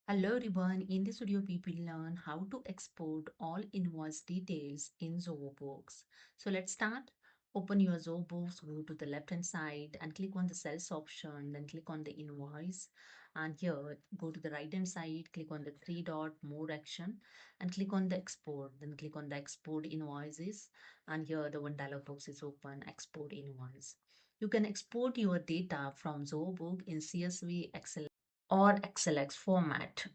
Hello everyone, in this video we will learn how to export all invoice details in Zoho Books. So let's start. Open your Zoho Books, go to the left hand side and click on the sales option, then click on the invoice. And here go to the right hand side, click on the three dot more action and click on the export. Then click on the export invoices and here the one dialog box is open, export invoice. You can export your data from Zoho Book in CSV, Excel or XLX format.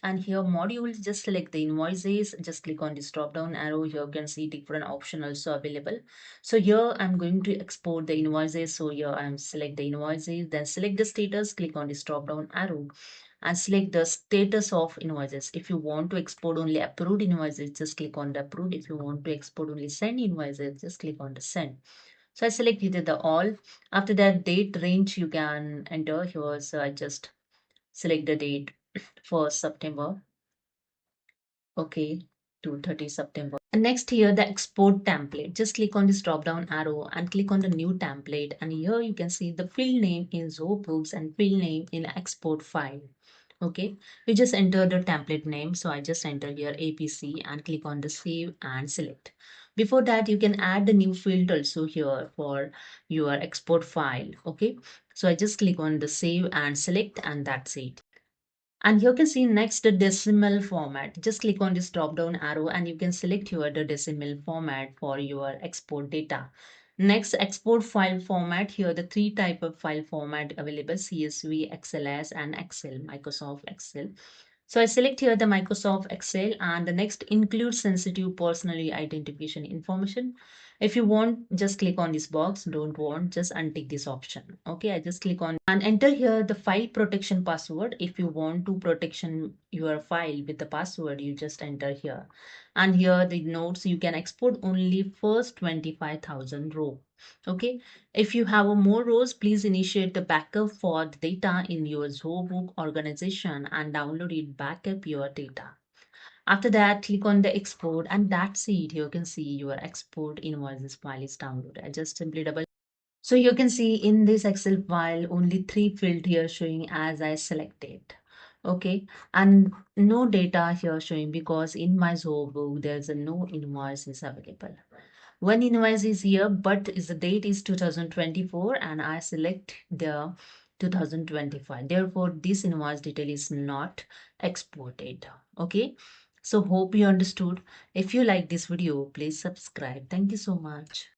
And here modules, just select the invoices, just click on this drop down arrow. Here you can see different options also available. So here I'm going to export the invoices. So here I'm select the invoices, then select the status, click on this drop down arrow and select the status of invoices. If you want to export only approved invoices, just click on the approved. If you want to export only send invoices, just click on the send. So I select either the all. After that, date range you can enter here. So I just select the date for September. Okay, to 30 September. And next here, the export template. Just click on this drop down arrow and click on the new template. And here you can see the field name in Zoho Books and field name in export file. Okay, we just enter the template name. So I just enter here APC and click on the save and select. Before that, you can add the new field also here for your export file. Okay, so I just click on the save and select and that's it. And you can see next the decimal format. Just click on this drop down arrow and you can select here the decimal format for your export data. Next, export file format. Here the three type of file format available: CSV, XLS and Excel, Microsoft Excel. So I select here the Microsoft Excel and the next include sensitive personally identification information. If you want, just click on this box. Don't want, just untick this option. Okay, I just click on and enter here the file protection password. If you want to protection your file with the password, you just enter here. And here the notes, you can export only first 25,000 row. Okay, if you have more rows, please initiate the backup for the data in your Zoho Book organization and download it backup your data. After that, click on the export and that's it. You can see your export invoices file is downloaded. I just simply double. So you can see in this Excel file, only three field here showing as I selected. Okay, and no data here showing because in my Zoho book, there's a no invoices available. One invoice is here, but is the date is 2024 and I select the 2025. Therefore, this invoice detail is not exported. Okay. So hope you understood. If you like this video, please subscribe. Thank you so much.